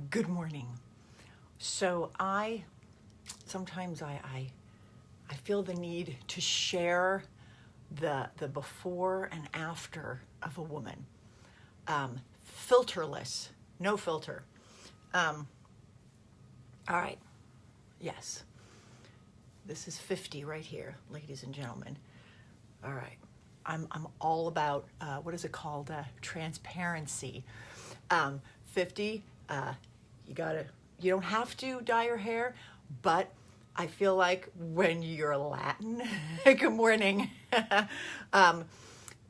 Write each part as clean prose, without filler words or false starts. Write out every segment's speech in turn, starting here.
Good morning. So sometimes I feel the need to share the before and after of a woman. Filterless, no filter. All right. Yes. This is 50 right here, ladies and gentlemen. All right. I'm all about, what is it called? Transparency. 50, you don't have to dye your hair, but I feel like when you're Latin, good morning,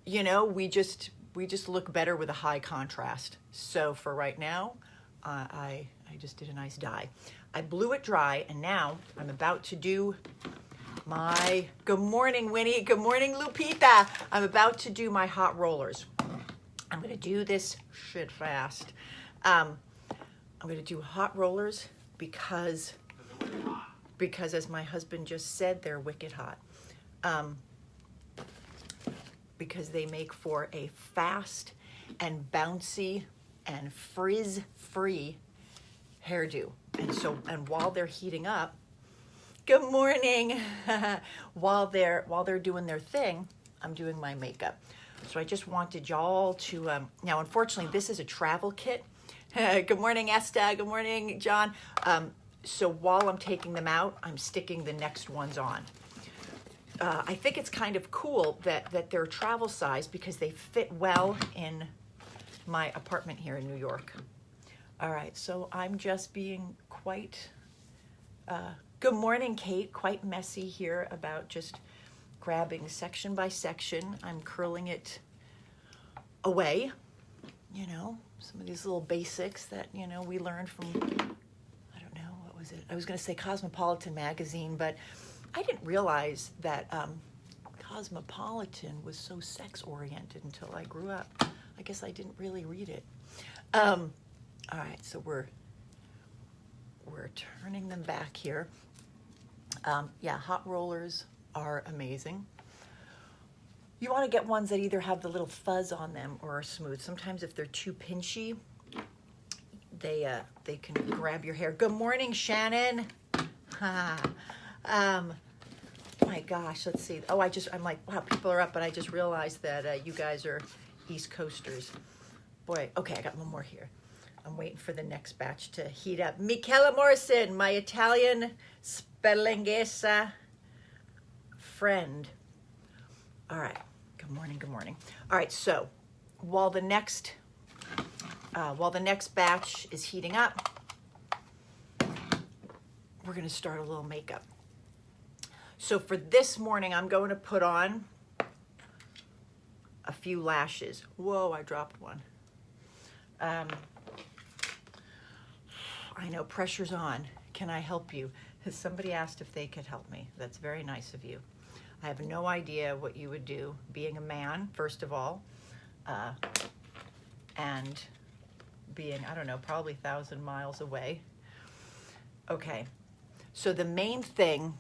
we just look better with a high contrast. So for right now, I just did a nice dye. I blew it dry, and now I'm about to do my, good morning, Winnie. Good morning, Lupita. I'm about to do my hot rollers. I'm going to do this shit fast. I'm going to do hot rollers because as my husband just said, they're wicked hot. Because they make for a fast and bouncy and frizz-free hairdo. And while they're heating up, good morning. while they're doing their thing, I'm doing my makeup. So I just wanted y'all to, now unfortunately this is a travel kit. Good morning, Esther. Good morning, John. So while I'm taking them out, I'm sticking the next ones on. I think it's kind of cool that they're travel size because they fit well in my apartment here in New York. All right, so I'm just being quite, good morning, Kate, quite messy here about just grabbing section by section. I'm curling it away, some of these little basics that, we learned from, I don't know, what was it? I was going to say Cosmopolitan magazine, but I didn't realize that Cosmopolitan was so sex-oriented until I grew up. I guess I didn't really read it. All right, so we're turning them back here. Yeah, hot rollers are amazing. You want to get ones that either have the little fuzz on them or are smooth. Sometimes if they're too pinchy, they can grab your hair. Good morning, Shannon. My gosh, let's see. Oh, I'm like, wow, people are up, but I just realized that you guys are East Coasters. Boy, okay, I got one more here. I'm waiting for the next batch to heat up. Michela Morrison, my Italian spellingesa friend. All right, good morning, good morning. All right, so while the next batch is heating up, we're gonna start a little makeup. So for this morning, I'm going to put on a few lashes. Whoa, I dropped one. I know, pressure's on. Can I help you? Somebody asked if they could help me. That's very nice of you. I have no idea what you would do, being a man, first of all, and being, I don't know, probably 1,000 miles away. Okay, so the main thing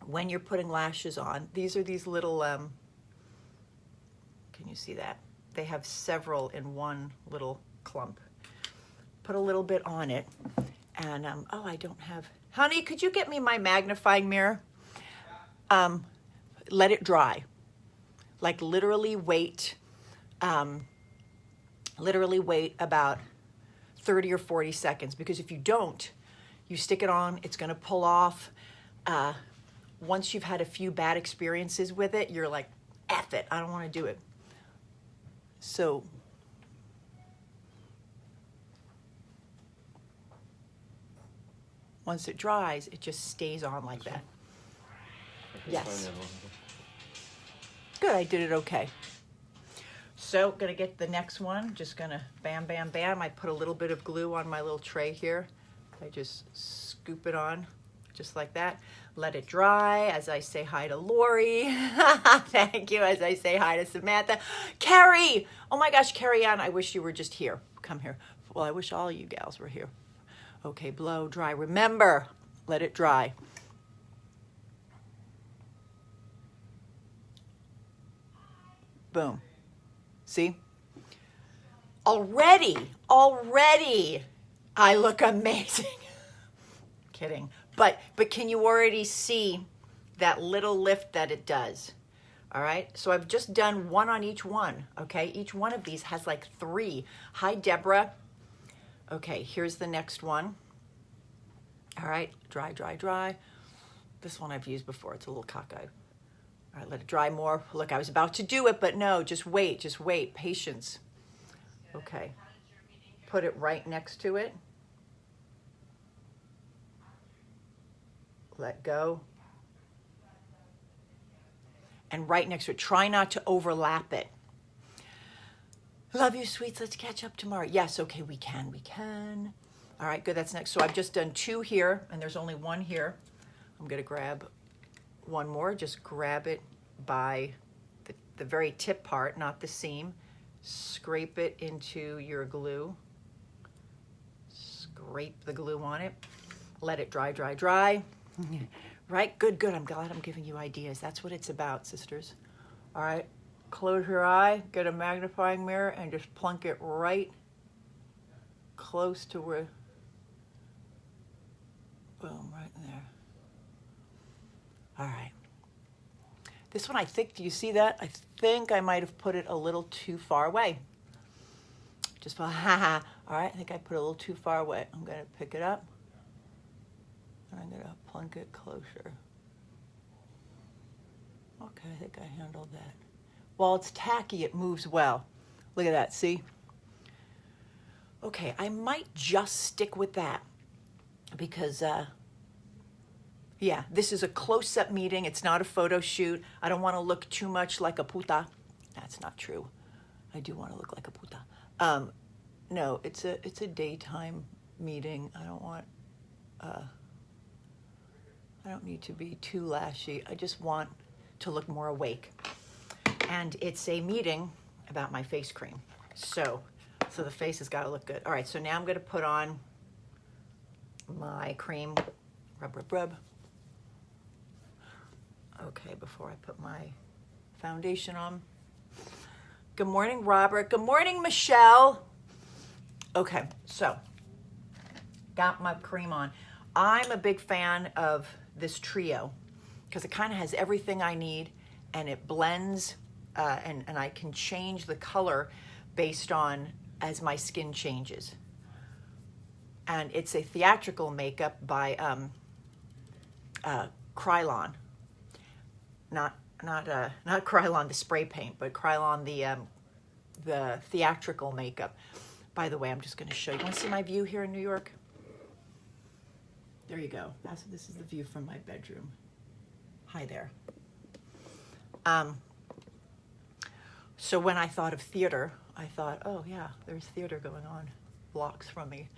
when you're putting lashes on, these are these little, can you see that? They have several in one little clump. Put a little bit on it, and oh, I don't have, honey, could you get me my magnifying mirror? Let it dry. Like literally wait about 30 or 40 seconds, because if you don't, you stick it on, it's gonna pull off. Once you've had a few bad experiences with it, you're like, F it, I don't wanna do it. So, once it dries, it just stays on like that. Yes. Good, I did it okay. So, gonna get the next one. Just gonna bam, bam, bam. I put a little bit of glue on my little tray here. I just scoop it on, just like that. Let it dry as I say hi to Lori. Thank you, as I say hi to Samantha. Carrie! Oh my gosh, Carrie Ann, I wish you were just here. Come here. Well, I wish all you gals were here. Okay, blow, dry. Remember, let it dry. Boom. See? Already, I look amazing. Kidding. But can you already see that little lift that it does? All right, so I've just done one on each one, okay? Each one of these has like 3. Hi, Deborah. Okay, here's the next one. All right, dry, dry, dry. This one I've used before. It's a little cockeyed. All right, let it dry more. Look, I was about to do it, but no, just wait, patience. Okay, put it right next to it. Let go. And right next to it. Try not to overlap it. Love you, sweets. Let's catch up tomorrow. Yes, okay, we can. All right, good, that's next. So I've just done 2 here, and there's only 1 here. I'm gonna grab one more. Just grab it by the very tip part, not the seam. Scrape it into your glue. Scrape the glue on it. Let it dry, dry, dry. Right, good. I'm glad I'm giving you ideas. That's what it's about, sisters. All right, close your eye, get a magnifying mirror, and just plunk it right close to where, boom, right in there. All right. This one, I think, do you see that? I think I might have put it a little too far away. Just, all right, I think I put it a little too far away. I'm gonna pick it up. And I'm gonna plunk it closer. Okay, I think I handled that. While it's tacky, it moves well. Look at that, see? Okay, I might just stick with that because, yeah, this is a close-up meeting. It's not a photo shoot. I don't want to look too much like a puta. That's not true. I do want to look like a puta. No, it's a daytime meeting. I don't want, I don't need to be too lashy. I just want to look more awake. And it's a meeting about my face cream. So the face has got to look good. All right, so now I'm going to put on my cream. Rub, rub, rub. Okay, before I put my foundation on. Good morning, Robert. Good morning, Michelle. Okay, so got my cream on. I'm a big fan of this trio because it kind of has everything I need and it blends and I can change the color based on as my skin changes. And it's a theatrical makeup by Krylon. Not Krylon the spray paint, but Krylon the theatrical makeup. By the way, I'm just going to show you. Want to see my view here in New York? There you go. This is the view from my bedroom. Hi there. So when I thought of theater, I thought, oh yeah, there's theater going on blocks from me.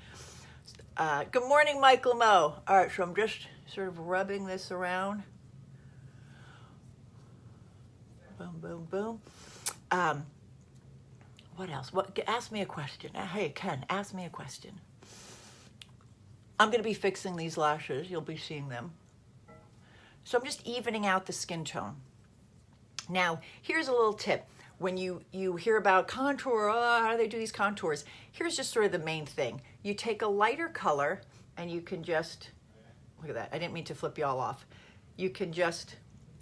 Good morning, Michael Mo. All right, so I'm just sort of rubbing this around. Boom, boom, boom. What else? Ask me a question. Hey, Ken, ask me a question. I'm going to be fixing these lashes. You'll be seeing them. So I'm just evening out the skin tone. Now, here's a little tip. When you hear about contour, how do they do these contours? Here's just sort of the main thing. You take a lighter color and you can just, look at that. I didn't mean to flip you all off. You can just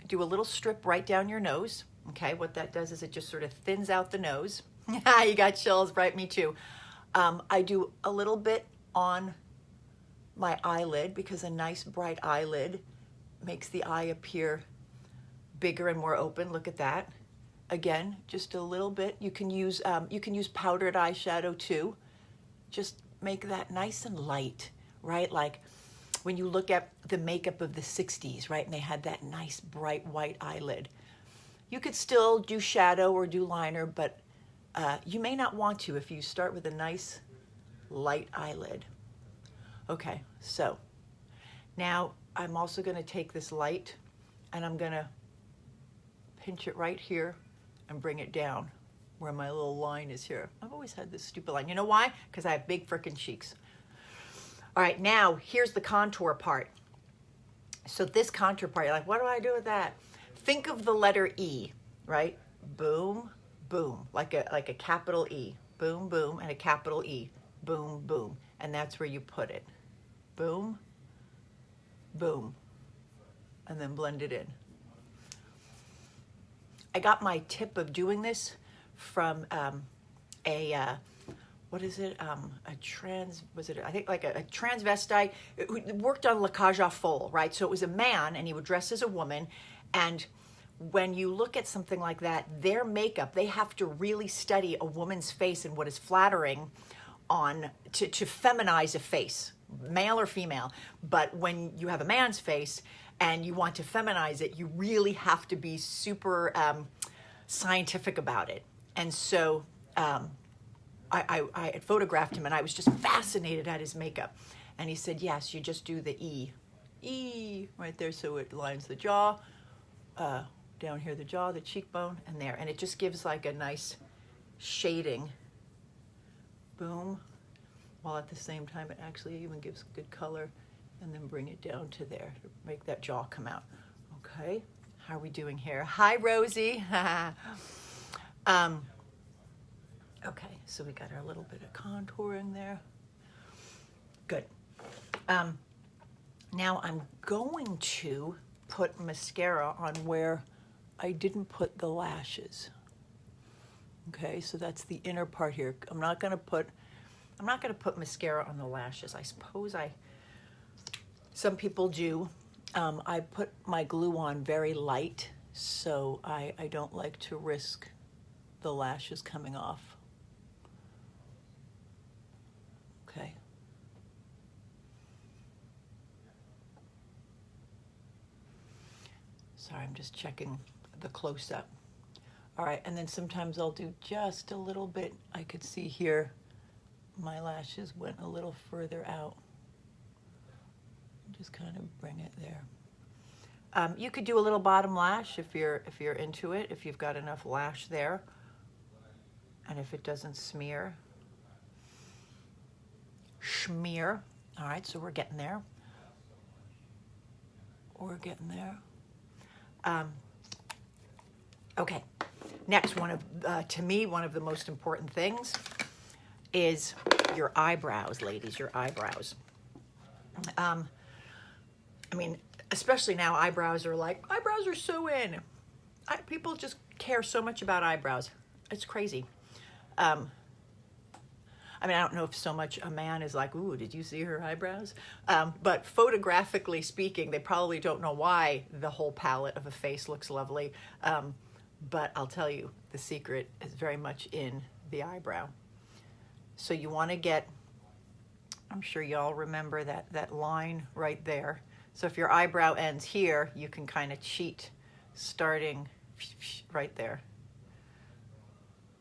do a little strip right down your nose. Okay, what that does is it just sort of thins out the nose. You got chills, right? Me too. I do a little bit on my eyelid because a nice bright eyelid makes the eye appear bigger and more open. Look at that. Again, just a little bit. You can use powdered eyeshadow too. Just make that nice and light, right? Like when you look at the makeup of the 60s, right? And they had that nice bright white eyelid. You could still do shadow or do liner, but you may not want to if you start with a nice light eyelid. Okay, so now I'm also going to take this light and I'm going to pinch it right here and bring it down where my little line is here. I've always had this stupid line. You know why? Because I have big frickin' cheeks. All right, now here's the contour part. So this contour part, you're like, what do I do with that? Think of the letter E, right? Boom, boom, like a capital E. Boom, boom, and a capital E. boom, boom. And that's where you put it. Boom, boom. And then blend it in. I got my tip of doing this from what is it? I think like a transvestite who worked on La Cage aux Folles, right? So it was a man and he would dress as a woman. And when you look at something like that, their makeup, they have to really study a woman's face and what is flattering to feminize a face, male or female. But when you have a man's face and you want to feminize it, you really have to be super scientific about it. And so I had photographed him and I was just fascinated at his makeup. And he said, yes, you just do the E right there so it lines the jaw, down here the jaw, the cheekbone, and there. And it just gives like a nice shading, boom, while at the same time it actually even gives good color. And then bring it down to there to make that jaw come out. Okay, how are we doing here? Hi, Rosie. Okay, so we got our little bit of contouring there. Good. Now I'm going to put mascara on where I didn't put the lashes. Okay, so that's the inner part here. I'm not gonna put mascara on the lashes. I suppose some people do. I put my glue on very light, so I don't like to risk the lashes coming off. Okay. Sorry, I'm just checking the close-up. All right, and then sometimes I'll do just a little bit. I could see here my lashes went a little further out. Just kind of bring it there. You could do a little bottom lash if you're into it, if you've got enough lash there, and if it doesn't smear. Schmear. All right, so we're getting there. We're getting there. Okay. Next, to me, one of the most important things is your eyebrows, ladies. Your eyebrows. I mean, especially now, eyebrows are so in. People just care so much about eyebrows. It's crazy. I mean, I don't know if so much a man is like, ooh, did you see her eyebrows? But photographically speaking, they probably don't know why the whole palette of a face looks lovely. But I'll tell you, the secret is very much in the eyebrow. So you want to get, I'm sure y'all remember that line right there. So if your eyebrow ends here, you can kind of cheat starting right there.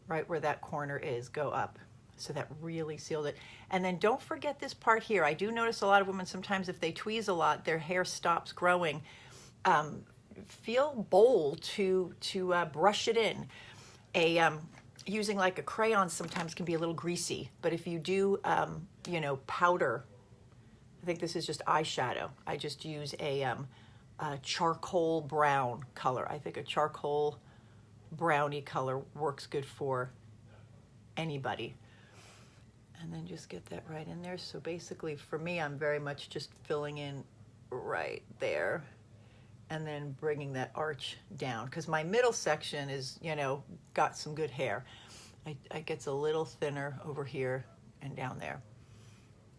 Right where that corner is, go up. So that really sealed it. And then don't forget this part here. I do notice a lot of women, sometimes if they tweeze a lot, their hair stops growing. Feel bold to brush it in. Using like a crayon sometimes can be a little greasy, but if you do, powder, I think this is just eyeshadow. I just use a charcoal brown color. I think a charcoal brownie color works good for anybody. And then just get that right in there. So basically for me, I'm very much just filling in right there and then bringing that arch down, because my middle section is, got some good hair. It gets a little thinner over here and down there.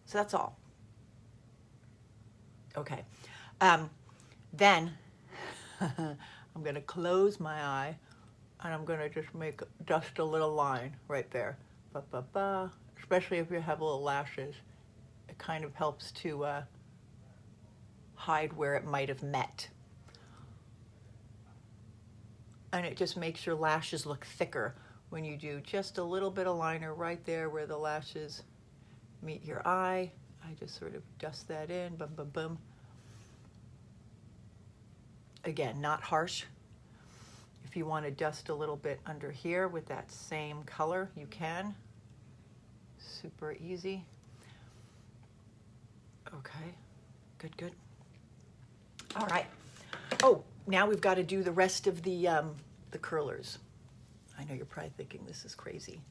So that's all. Okay. Then I'm going to close my eye and I'm going to just make just a little line right there. Ba, ba, ba. Especially if you have little lashes. It kind of helps to hide where it might have met. And it just makes your lashes look thicker when you do just a little bit of liner right there where the lashes meet your eye. I just sort of dust that in, boom, boom, boom. Again, not harsh. If you want to dust a little bit under here with that same color, you can. Super easy. Okay, good, good. All right. Oh, now we've got to do the rest of the curlers. I know you're probably thinking this is crazy.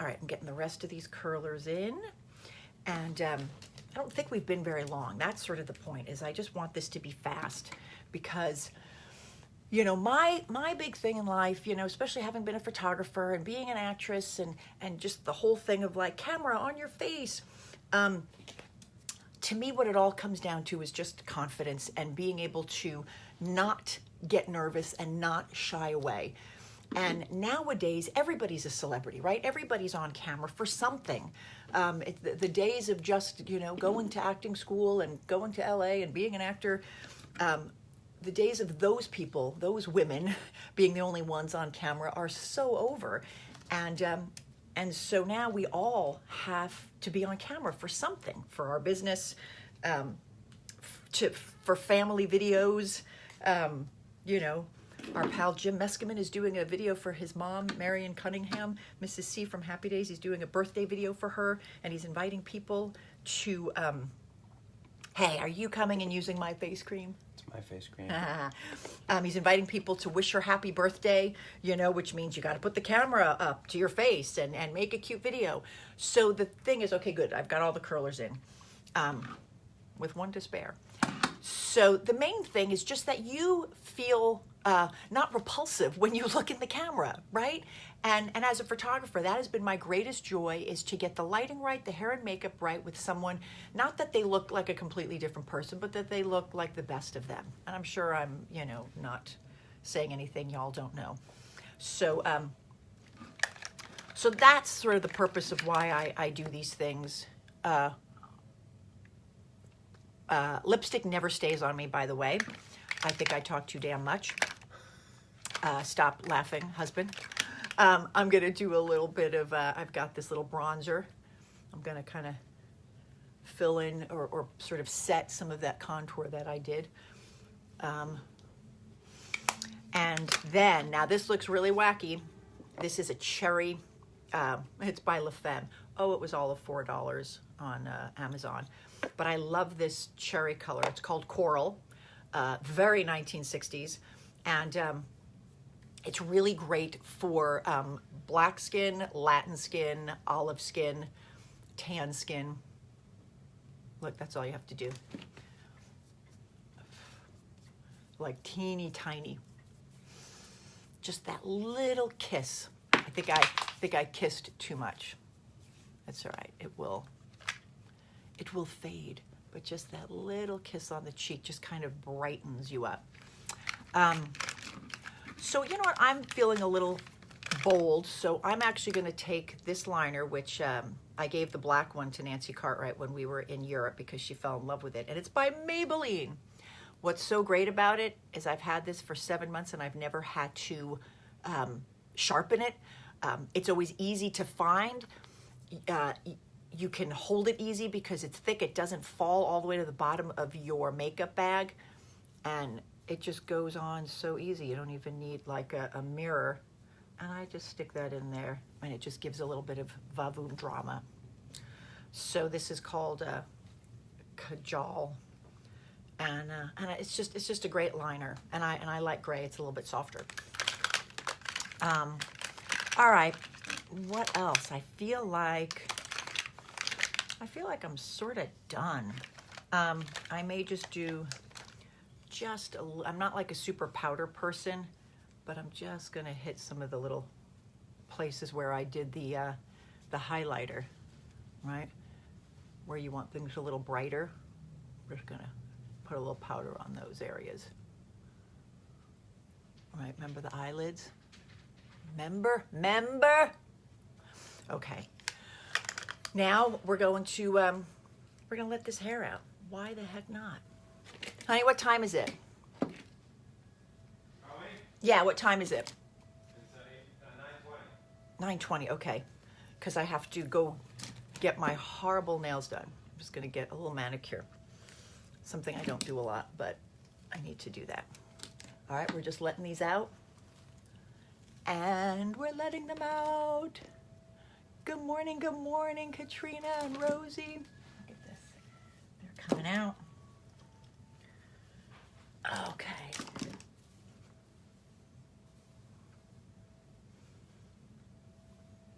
All right, I'm getting the rest of these curlers in. And I don't think we've been very long. That's sort of the point, is I just want this to be fast because, you know, my big thing in life, you know, especially having been a photographer and being an actress and just the whole thing of like camera on your face, to me, what it all comes down to is just confidence and being able to not get nervous and not shy away. And nowadays, everybody's a celebrity, right? Everybody's on camera for something. The days of just, you know, going to acting school and going to LA and being an actor, the days of those people, those women being the only ones on camera are so over. And so now we all have to be on camera for something, for our business, for family videos. You know, our pal Jim Meskimen is doing a video for his mom, Marion Cunningham. Mrs. C from Happy Days, he's doing a birthday video for her, and he's inviting people to, hey, are you coming and using my face cream? It's my face cream. He's inviting people to wish her happy birthday, you know, which means you got to put the camera up to your face and make a cute video. So the thing is, okay, good, I've got all the curlers in, with one to spare. So the main thing is just that you feel not repulsive when you look in the camera, right? And as a photographer, that has been my greatest joy, is to get the lighting right, the hair and makeup right with someone, not that they look like a completely different person, but that they look like the best of them. And I'm sure I'm, you know, not saying anything y'all don't know. So, so that's sort of the purpose of why I do these things. Lipstick never stays on me, by the way. I think I talk too damn much. Stop laughing, husband. I'm going to do a little bit of, I've got this little bronzer. I'm going to kind of fill in or sort of set some of that contour that I did. And then, now this looks really wacky. This is a cherry, it's by La Femme. Oh, it was all of $4 on Amazon. But I love this cherry color. It's called Coral, very 1960s. And it's really great for black skin, Latin skin, olive skin, tan skin. Look, that's all you have to do. Like teeny tiny. Just that little kiss. I think I kissed too much. That's all right. It will fade, but just that little kiss on the cheek just kind of brightens you up. So you know what, I'm feeling a little bold, so I'm actually going to take this liner, which I gave the black one to Nancy Cartwright when we were in Europe because she fell in love with it, and it's by Maybelline. What's so great about it is I've had this for 7 months and I've never had to sharpen it. It's always easy to find. You can hold it easy because it's thick. It doesn't fall all the way to the bottom of your makeup bag. And it just goes on so easy. You don't even need like a mirror. And I just stick that in there. And it just gives a little bit of vavoom drama. So this is called Kajal. And it's just a great liner. And I like gray. It's a little bit softer. All right. What else? I feel like I'm sort of done. I may just do I'm not like a super powder person, but I'm just gonna hit some of the little places where I did the highlighter, right? Where you want things a little brighter. We're just gonna put a little powder on those areas. All right, remember the eyelids? Remember? Okay. Now we're going to let this hair out. Why the heck not? Honey, what time is it? Are we? Yeah, what time is it? It's 9:20. 9:20, okay. Because I have to go get my horrible nails done. I'm just going to get a little manicure. Something I don't do a lot, but I need to do that. All right, we're just letting these out. And we're letting them out. Good morning, Katrina and Rosie. Look at this. They're coming out. Okay.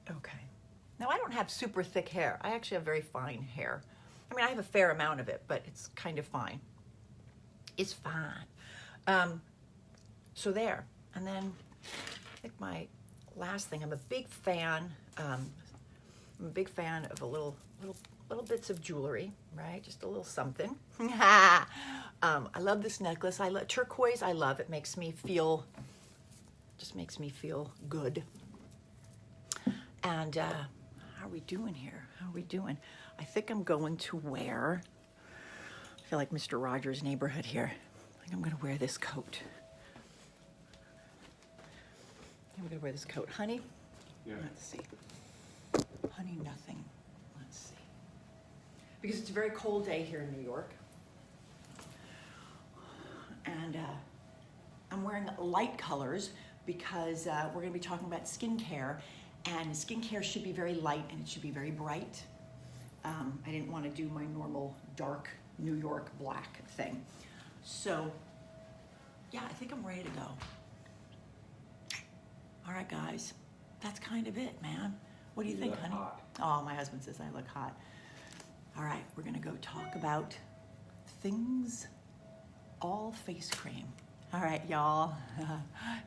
Okay. don't have super thick hair. I actually have very fine hair. I mean, I have a fair amount of it, but it's kind of fine. It's fine. So there. And then I think my last thing, I'm a big fan of a little bits of jewelry, right? Just a little something. I love this necklace. I love turquoise. I love it. Makes me feel good. And how are we doing here? How are we doing? I think I'm going to wear, I feel like Mr. Rogers' Neighborhood here. I think I'm going to wear this coat. I'm going to wear this coat. Honey? Yeah. Let's see. Honey, nothing. Let's see. Because it's a very cold day here in New York. And I'm wearing light colors because we're going to be talking about skincare. And skincare should be very light and it should be very bright. I didn't want to do my normal dark New York black thing. So, yeah, I think I'm ready to go. All right, guys, that's kind of it, man. What do you think, honey? Hot. Oh, my husband says I look hot. All right, we're gonna go talk about things, all face cream. All right, y'all.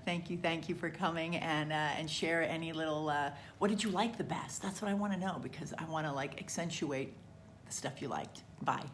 Thank you for coming and share any little. What did you like the best? That's what I want to know because I want to like accentuate the stuff you liked. Bye.